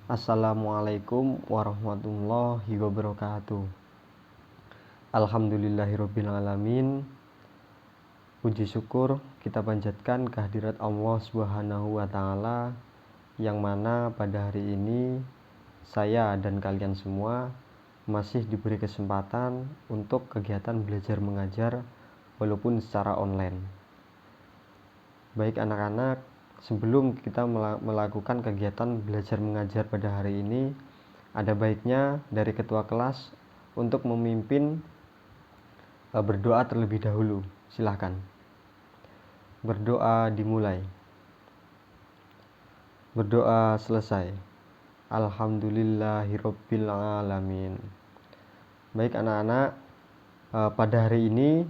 Assalamualaikum warahmatullahi wabarakatuh. Alhamdulillahirabbil alamin. Puji syukur kita panjatkan kehadirat Allah Subhanahu wa taala, yang mana pada hari ini saya dan kalian semua masih diberi kesempatan untuk kegiatan belajar mengajar walaupun secara online. Baik anak-anak, sebelum kita melakukan kegiatan belajar mengajar pada hari ini, ada baiknya dari ketua kelas untuk memimpin berdoa terlebih dahulu. Silahkan. Berdoa dimulai. Berdoa selesai. Alhamdulillahirabbil alamin. Baik anak-anak, pada hari ini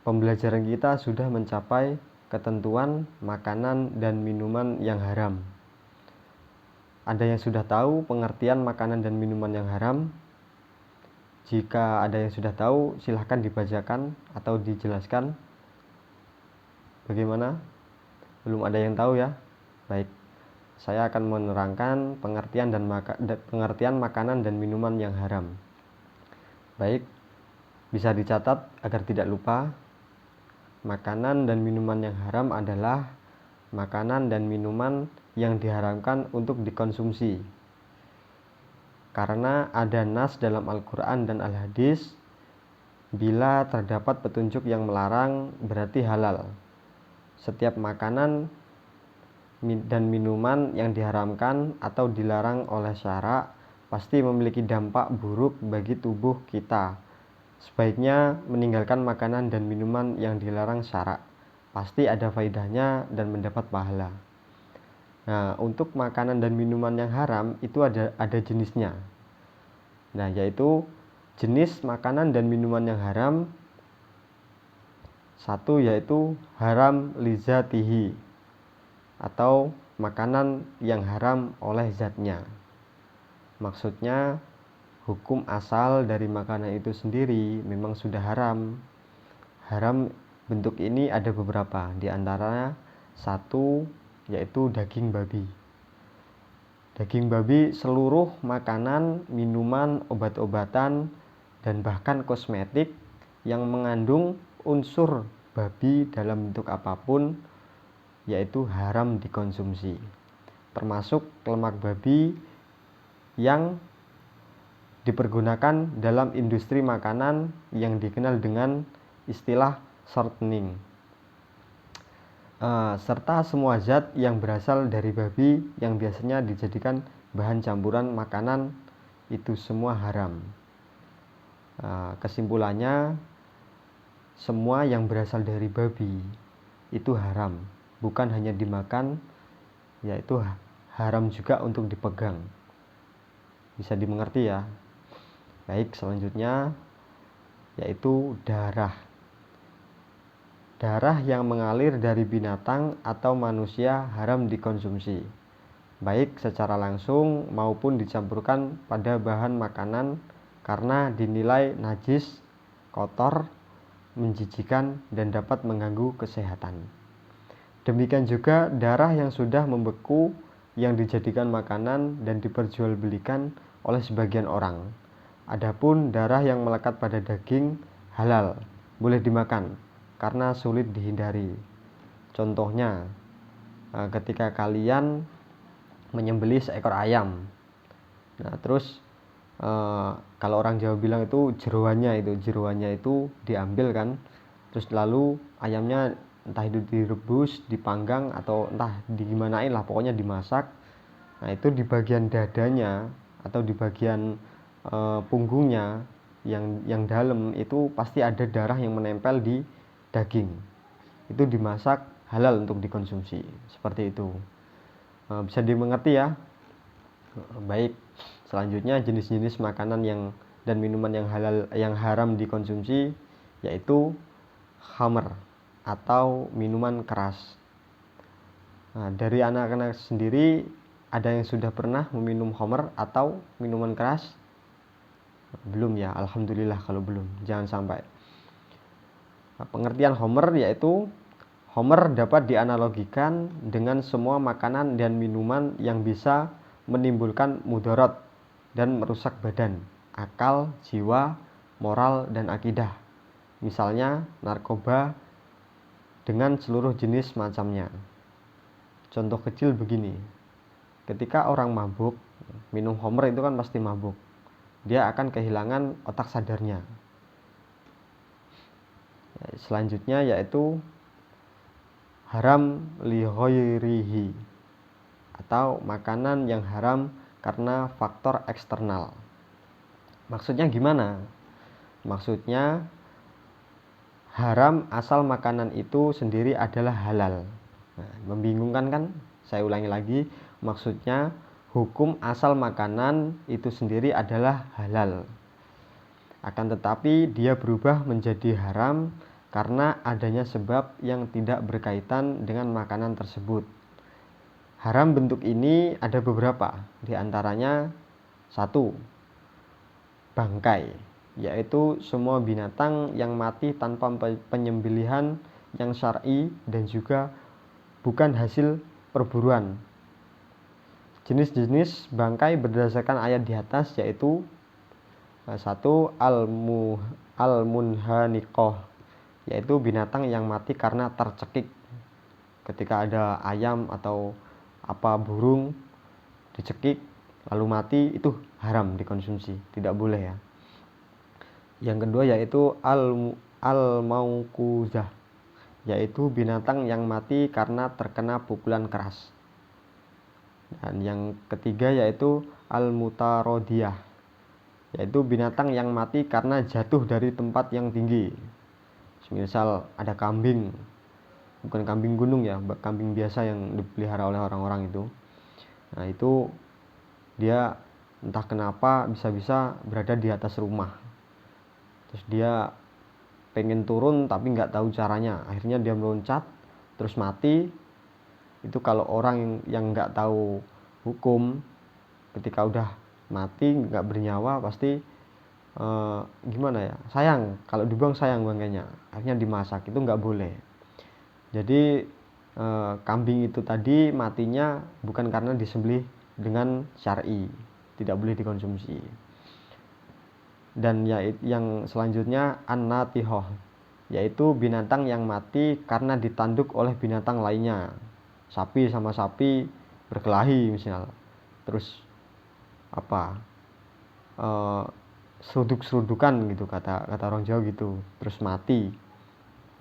pembelajaran kita sudah mencapai ketentuan makanan dan minuman yang haram. Ada yang sudah tahu pengertian makanan dan minuman yang haram? Jika ada yang sudah tahu, silahkan dibacakan atau dijelaskan. Bagaimana? Belum ada yang tahu ya? Baik, saya akan menerangkan pengertian makanan dan minuman yang haram. Baik, bisa dicatat agar tidak lupa. Makanan dan minuman yang haram adalah makanan dan minuman yang diharamkan untuk dikonsumsi. Karena ada nas dalam Al-Quran dan Al-Hadis, bila terdapat petunjuk yang melarang berarti halal. Setiap makanan dan minuman yang diharamkan atau dilarang oleh syara pasti memiliki dampak buruk bagi tubuh kita. Sebaiknya meninggalkan makanan dan minuman yang dilarang syara. Pasti ada faedahnya dan mendapat pahala. Nah, untuk makanan dan minuman yang haram itu ada jenisnya. Nah, yaitu jenis makanan dan minuman yang haram. Satu yaitu haram lizatihi, atau makanan yang haram oleh zatnya. Maksudnya hukum asal dari makanan itu sendiri memang sudah haram. Haram bentuk ini ada beberapa, di antaranya satu yaitu daging babi. Daging babi, seluruh makanan, minuman, obat-obatan, dan bahkan kosmetik yang mengandung unsur babi dalam bentuk apapun yaitu haram dikonsumsi. Termasuk lemak babi yang dipergunakan dalam industri makanan yang dikenal dengan istilah shortening, serta semua zat yang berasal dari babi yang biasanya dijadikan bahan campuran makanan, itu semua haram. Kesimpulannya, semua yang berasal dari babi itu haram, bukan hanya dimakan, yaitu haram juga untuk dipegang. Bisa dimengerti ya? Baik, selanjutnya yaitu darah. Darah yang mengalir dari binatang atau manusia haram dikonsumsi, baik secara langsung maupun dicampurkan pada bahan makanan karena dinilai najis, kotor, menjijikan, dan dapat mengganggu kesehatan. Demikian juga darah yang sudah membeku yang dijadikan makanan dan diperjualbelikan oleh sebagian orang. Adapun darah yang melekat pada daging halal, boleh dimakan karena sulit dihindari. Contohnya, ketika kalian menyembelih seekor ayam. Nah, terus kalau orang Jawa bilang itu jeroannya itu diambil kan. Terus lalu ayamnya entah itu direbus, dipanggang, atau entah digimanain lah, pokoknya dimasak. Nah, itu di bagian dadanya atau di bagian punggungnya yang dalam itu pasti ada darah yang menempel di daging. Itu dimasak halal untuk dikonsumsi. Seperti itu. Bisa dimengerti ya? Baik. Selanjutnya jenis-jenis makanan dan minuman yang haram dikonsumsi yaitu khamr atau minuman keras. Nah, dari anak-anak sendiri ada yang sudah pernah meminum khamr atau minuman keras? Belum ya, alhamdulillah kalau belum, jangan sampai. Pengertian khamr yaitu khamr dapat dianalogikan dengan semua makanan dan minuman yang bisa menimbulkan mudarat dan merusak badan, akal, jiwa, moral, dan akidah. Misalnya narkoba dengan seluruh jenis macamnya. Contoh kecil begini, ketika orang mabuk, minum khamr itu kan pasti mabuk, dia akan kehilangan otak sadarnya. Selanjutnya yaitu haram li ghairihi, atau makanan yang haram karena faktor eksternal. Maksudnya gimana? Maksudnya haram asal makanan itu sendiri adalah halal. Nah, membingungkan kan? Saya ulangi lagi, maksudnya hukum asal makanan itu sendiri adalah halal. Akan tetapi dia berubah menjadi haram karena adanya sebab yang tidak berkaitan dengan makanan tersebut. Haram bentuk ini ada beberapa, di antaranya 1. Bangkai, yaitu semua binatang yang mati tanpa penyembelihan yang syar'i dan juga bukan hasil perburuan. Jenis-jenis bangkai berdasarkan ayat di atas yaitu 1. Al-munhaniqah, yaitu binatang yang mati karena tercekik. Ketika ada ayam atau burung dicekik lalu mati, itu haram dikonsumsi, tidak boleh ya. Yang kedua yaitu al-mauquzah, yaitu binatang yang mati karena terkena pukulan keras. Dan yang ketiga yaitu al-mutarodiyah, yaitu binatang yang mati karena jatuh dari tempat yang tinggi. Misal ada kambing, bukan kambing gunung ya, kambing biasa yang dipelihara oleh orang-orang itu. Nah itu dia entah kenapa bisa-bisa berada di atas rumah, terus dia pengen turun tapi nggak tahu caranya, akhirnya dia meloncat terus mati. Itu kalau orang yang nggak tahu hukum, ketika udah mati nggak bernyawa pasti gimana ya, sayang, kalau dibuang sayang bangkainya, akhirnya dimasak, itu nggak boleh. Jadi kambing itu tadi matinya bukan karena disembelih dengan syar'i, tidak boleh dikonsumsi. Dan yang selanjutnya an-natihah, yaitu binatang yang mati karena ditanduk oleh binatang lainnya. Sapi sama sapi berkelahi misal, terus seruduk-serudukan gitu, kata orang Jawa gitu, terus mati,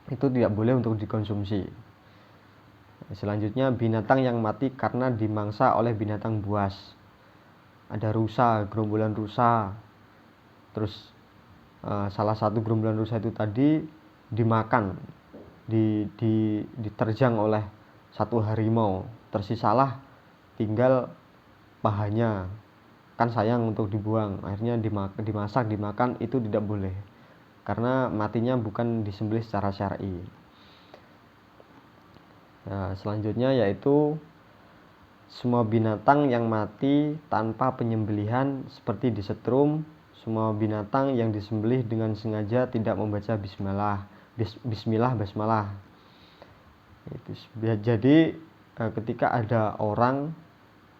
itu tidak boleh untuk dikonsumsi. Selanjutnya binatang yang mati karena dimangsa oleh binatang buas. Ada rusa, gerombolan rusa, terus salah satu gerombolan rusa itu tadi dimakan, diterjang oleh satu harimau, tersisalah tinggal pahanya, kan sayang untuk dibuang, akhirnya dimasak, dimakan, itu tidak boleh karena matinya bukan disembelih secara syar'i. Nah, selanjutnya yaitu semua binatang yang mati tanpa penyembelihan seperti disetrum, semua binatang yang disembelih dengan sengaja tidak membaca basmalah. Jadi ketika ada orang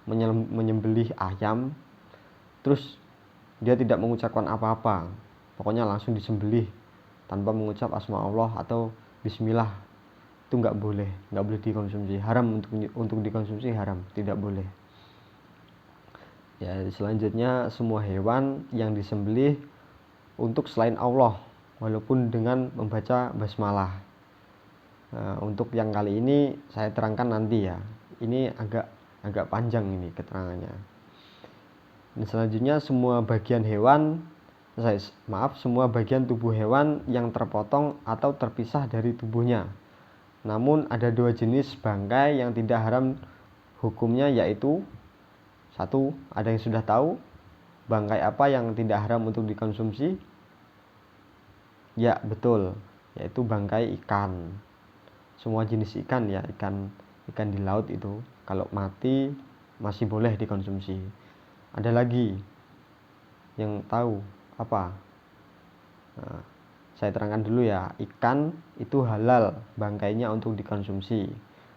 menyembelih ayam, terus dia tidak mengucapkan apa-apa, pokoknya langsung disembelih tanpa mengucap asma Allah atau bismillah, itu nggak boleh dikonsumsi, haram untuk dikonsumsi, haram, tidak boleh. Ya, selanjutnya semua hewan yang disembelih untuk selain Allah walaupun dengan membaca basmalah. Nah, untuk yang kali ini saya terangkan nanti ya, ini agak panjang ini keterangannya. Dan selanjutnya semua bagian tubuh hewan yang terpotong atau terpisah dari tubuhnya. Namun ada 2 jenis bangkai yang tidak haram hukumnya, yaitu 1. Ada yang sudah tahu bangkai apa yang tidak haram untuk dikonsumsi? Ya betul, yaitu bangkai ikan. Semua jenis ikan ya, ikan di laut itu kalau mati masih boleh dikonsumsi. Ada lagi yang tahu apa? Nah, saya terangkan dulu ya. Ikan itu halal bangkainya untuk dikonsumsi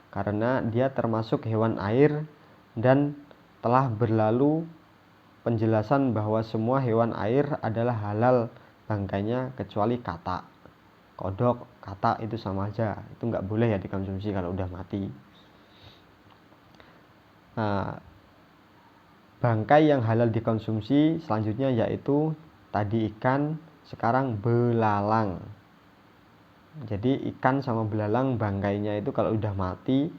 karena dia termasuk hewan air dan telah berlalu penjelasan bahwa semua hewan air adalah halal bangkainya kecuali katak. Kodok, katak itu sama aja, itu nggak boleh ya dikonsumsi kalau udah mati. Nah, bangkai yang halal dikonsumsi selanjutnya yaitu tadi ikan, sekarang belalang. Jadi ikan sama belalang bangkainya itu kalau udah mati,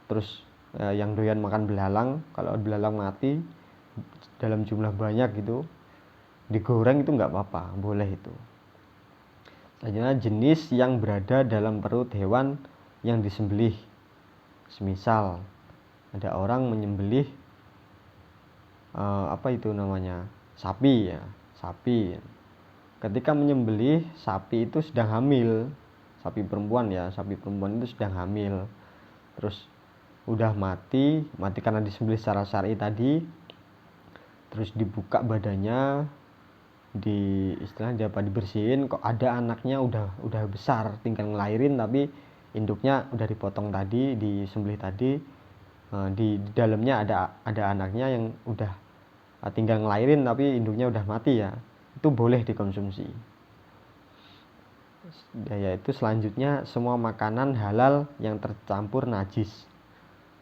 terus yang doyan makan belalang, kalau belalang mati dalam jumlah banyak gitu, digoreng itu nggak apa-apa, boleh itu. Selanjutnya jenis yang berada dalam perut hewan yang disembelih. Semisal ada orang menyembelih sapi ya, sapi. Ketika menyembelih sapi itu sedang hamil, sapi perempuan itu sedang hamil, terus udah mati karena disembelih secara syar'i tadi, terus dibuka badannya, dibersihin, kok ada anaknya udah besar, tinggal ngelahirin, tapi induknya udah dipotong tadi, disembelih tadi, di dalamnya ada anaknya yang udah tinggal ngelahirin tapi induknya udah mati ya, itu boleh dikonsumsi. Yaitu selanjutnya semua makanan halal yang tercampur najis,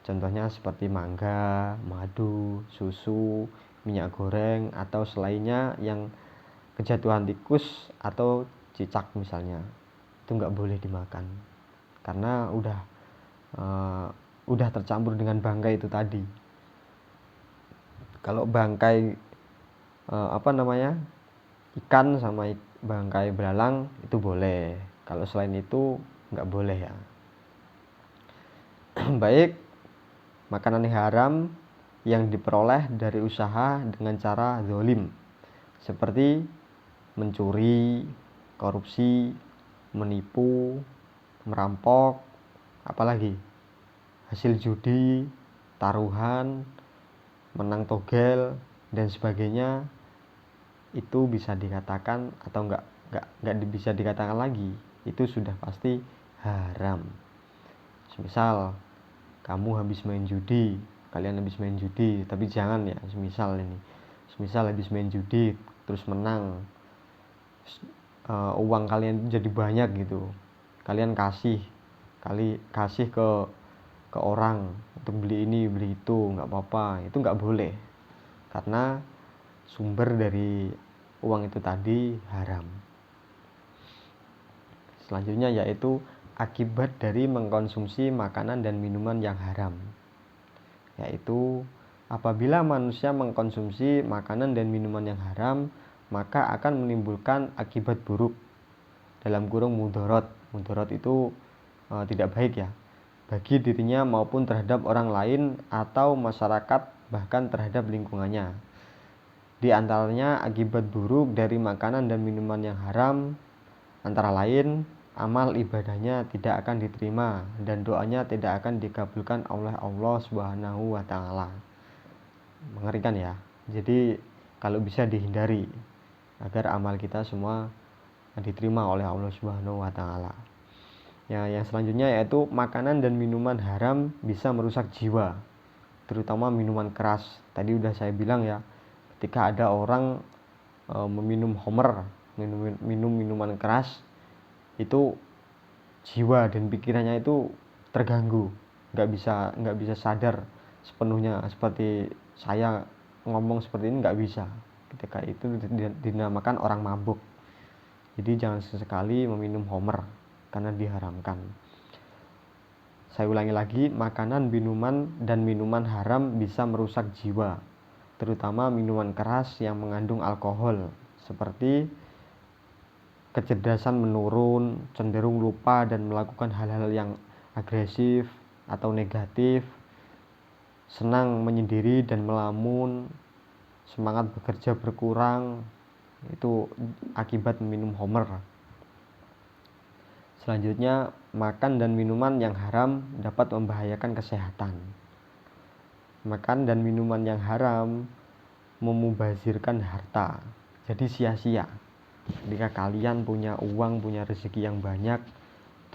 contohnya seperti mangga, madu, susu, minyak goreng atau selainnya yang kejatuhan tikus atau cicak misalnya, itu nggak boleh dimakan karena udah tercampur dengan bangkai itu tadi. Kalau bangkai ikan sama bangkai belalang itu boleh, kalau selain itu nggak boleh ya. Baik, makanan haram yang diperoleh dari usaha dengan cara zalim seperti mencuri, korupsi, menipu, merampok, apalagi hasil judi, taruhan, menang togel dan sebagainya, itu bisa dikatakan atau nggak bisa dikatakan lagi, itu sudah pasti haram. Misal kalian habis main judi, tapi jangan ya, semisal habis main judi terus menang, uang kalian jadi banyak gitu, kalian kasih ke orang untuk beli ini beli itu, nggak apa-apa, itu nggak boleh karena sumber dari uang itu tadi haram. Selanjutnya yaitu akibat dari mengkonsumsi makanan dan minuman yang haram, yaitu apabila manusia mengkonsumsi makanan dan minuman yang haram, maka akan menimbulkan akibat buruk, dalam kurung mudorot. Mudorot itu tidak baik ya, bagi dirinya maupun terhadap orang lain atau masyarakat, bahkan terhadap lingkungannya. Di antaranya akibat buruk dari makanan dan minuman yang haram antara lain amal ibadahnya tidak akan diterima dan doanya tidak akan dikabulkan oleh Allah Subhanahu wa taala. Mengerikan ya. Jadi kalau bisa dihindari agar amal kita semua diterima oleh Allah Subhanahu wa taala. Ya, yang selanjutnya yaitu makanan dan minuman haram bisa merusak jiwa, terutama minuman keras. Tadi udah saya bilang ya, ketika ada orang meminum homer, minum minuman keras, itu jiwa dan pikirannya itu terganggu, nggak bisa sadar sepenuhnya seperti saya ngomong seperti ini, nggak bisa. Ketika itu dinamakan orang mabuk. Jadi jangan sesekali meminum homer karena diharamkan. Saya ulangi lagi, makanan, minuman, dan minuman haram bisa merusak jiwa, terutama minuman keras yang mengandung alkohol, seperti kecerdasan menurun, cenderung lupa dan melakukan hal-hal yang agresif atau negatif, senang menyendiri dan melamun, semangat bekerja berkurang, itu akibat minum homer. Selanjutnya, makan dan minuman yang haram dapat membahayakan kesehatan. Makan dan minuman yang haram memubazirkan harta, jadi sia-sia. Ketika kalian punya uang, punya rezeki yang banyak,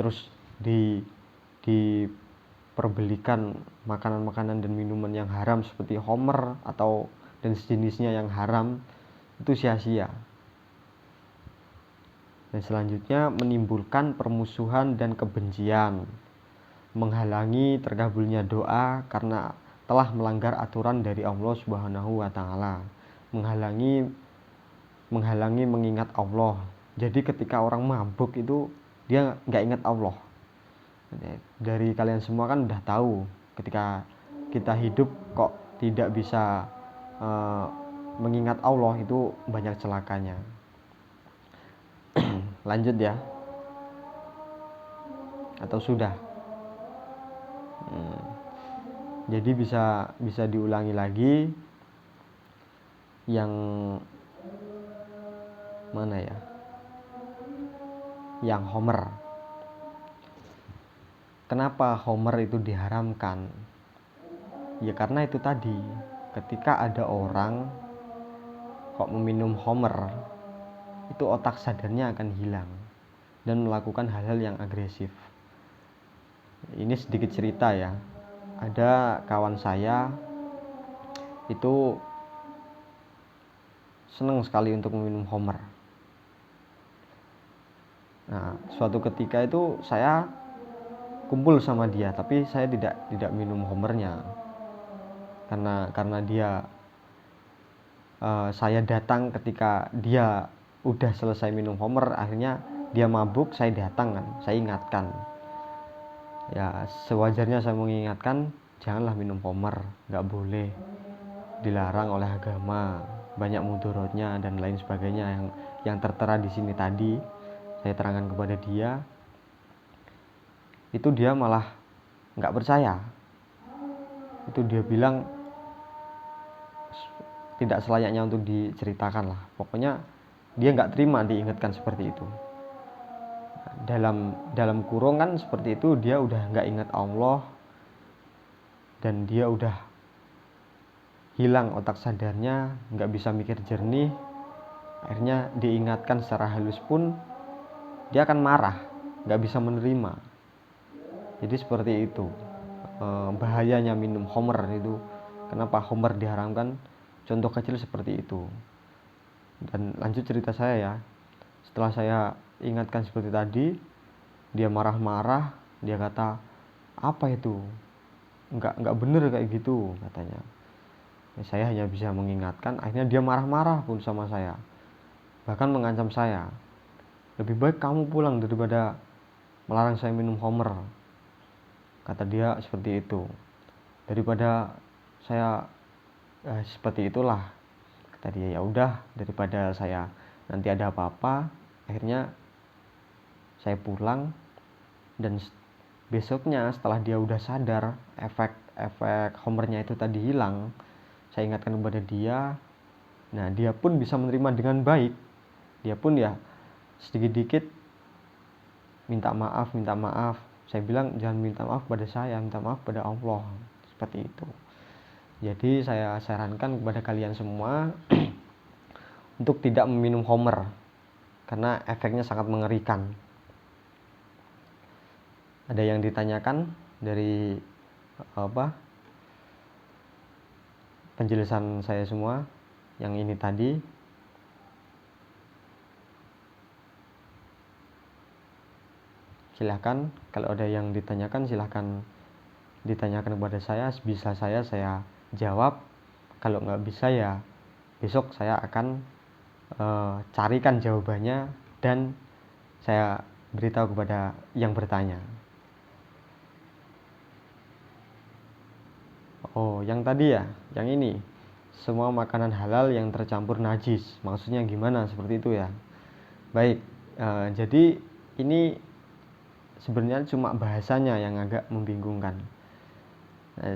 terus memperbelikan makanan-makanan dan minuman yang haram seperti khamr atau dan sejenisnya yang haram, itu sia-sia. Dan selanjutnya menimbulkan permusuhan dan kebencian, menghalangi terkabulnya doa karena telah melanggar aturan dari Allah Subhanahu wa taala, menghalangi mengingat Allah. Jadi ketika orang mabuk itu dia nggak ingat Allah. Dari kalian semua kan udah tahu, ketika kita hidup kok tidak bisa mengingat Allah, itu banyak celakanya. Lanjut ya, atau sudah? Jadi bisa diulangi lagi. Yang mana ya? Yang khamr. Kenapa khamr itu diharamkan? Ya karena itu tadi, ketika ada orang kok meminum khamr, itu otak sadarnya akan hilang dan melakukan hal-hal yang agresif. Ini sedikit cerita ya. Ada kawan saya itu senang sekali untuk meminum khamr. Nah, suatu ketika itu saya kumpul sama dia, tapi saya tidak minum khamrnya. Karena dia saya datang ketika dia udah selesai minum khamr, akhirnya dia mabuk, saya datang kan, saya ingatkan. Ya sewajarnya saya mengingatkan, janganlah minum khamr, nggak boleh, dilarang oleh agama, banyak mudaratnya dan lain sebagainya yang tertera di sini tadi. Saya terangkan kepada dia, itu dia malah nggak percaya. Itu dia bilang tidak selayaknya untuk diceritakan lah. Pokoknya dia nggak terima diingatkan seperti itu. Dalam kurung kan seperti itu, dia udah nggak ingat Allah dan dia udah hilang otak sadarnya, nggak bisa mikir jernih. Akhirnya diingatkan secara halus pun dia akan marah, nggak bisa menerima. Jadi seperti itu bahayanya minum khamr itu. Kenapa khamr diharamkan? Contoh kecil seperti itu. Dan lanjut cerita saya ya. Setelah saya ingatkan seperti tadi, dia marah-marah. Dia kata, apa itu? Enggak bener kayak gitu, katanya. Saya hanya bisa mengingatkan. Akhirnya dia marah-marah pun sama saya, bahkan mengancam saya, lebih baik kamu pulang daripada melarang saya minum khamr, kata dia seperti itu. Daripada saya seperti itulah, kata dia. Ya udah, daripada saya nanti ada apa-apa. Akhirnya saya pulang, dan besoknya setelah dia udah sadar, efek khamrnya itu tadi hilang, saya ingatkan kepada dia. Nah, dia pun bisa menerima dengan baik. Dia pun ya sedikit-dikit minta maaf. Saya bilang, jangan minta maaf kepada saya, minta maaf kepada Allah. Seperti itu. Jadi saya sarankan kepada kalian semua untuk tidak meminum khamr, karena efeknya sangat mengerikan. Ada yang ditanyakan dari penjelasan saya semua yang ini tadi? Silahkan, kalau ada yang ditanyakan silahkan ditanyakan kepada saya. Bisa saya jawab. Kalau nggak bisa ya besok saya akan carikan jawabannya dan saya beritahu kepada yang bertanya. Oh, yang tadi ya, yang ini, semua makanan halal yang tercampur najis, maksudnya gimana? Seperti itu ya. Baik, jadi ini sebenarnya cuma bahasanya yang agak membingungkan.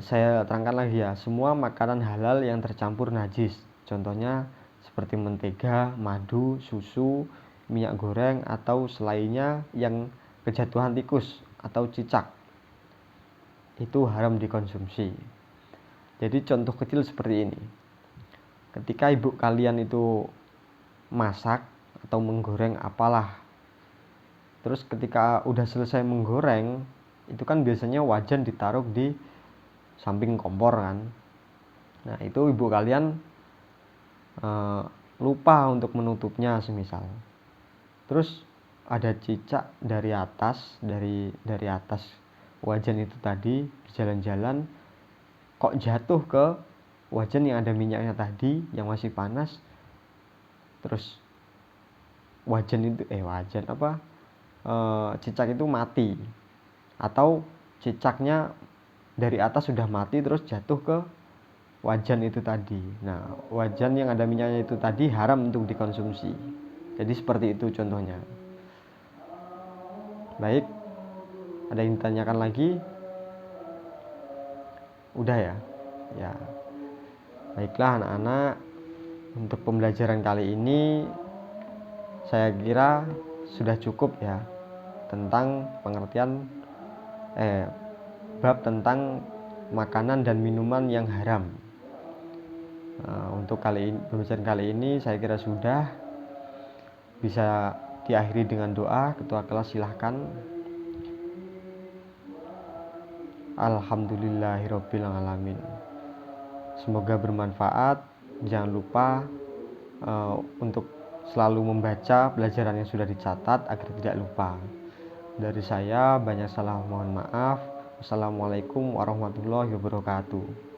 Saya terangkan lagi ya, semua makanan halal yang tercampur najis, contohnya seperti mentega, madu, susu, minyak goreng, atau selainnya yang kejatuhan tikus atau cicak, itu haram dikonsumsi. Jadi contoh kecil seperti ini. Ketika ibu kalian itu masak atau menggoreng apalah, terus ketika udah selesai menggoreng, itu kan biasanya wajan ditaruh di samping kompor kan. Nah itu ibu kalian lupa untuk menutupnya semisal, terus ada cicak dari atas wajan itu tadi berjalan-jalan kok jatuh ke wajan yang ada minyaknya tadi yang masih panas, terus cicak itu mati, atau cicaknya dari atas sudah mati terus jatuh ke wajan itu tadi. Nah, wajan yang ada minyaknya itu tadi haram untuk dikonsumsi. Jadi seperti itu contohnya. Baik, ada yang ditanyakan lagi? Udah ya? Ya. Baiklah anak-anak, untuk pembelajaran kali ini saya kira sudah cukup ya tentang pengertian bab tentang makanan dan minuman yang haram. Untuk pembelajaran kali ini saya kira sudah bisa diakhiri dengan doa. Ketua kelas silahkan. Alhamdulillahirabbil alamin. Semoga bermanfaat. Jangan lupa untuk selalu membaca pelajaran yang sudah dicatat agar tidak lupa. Dari saya banyak salah, mohon maaf. Wassalamualaikum warahmatullahi wabarakatuh.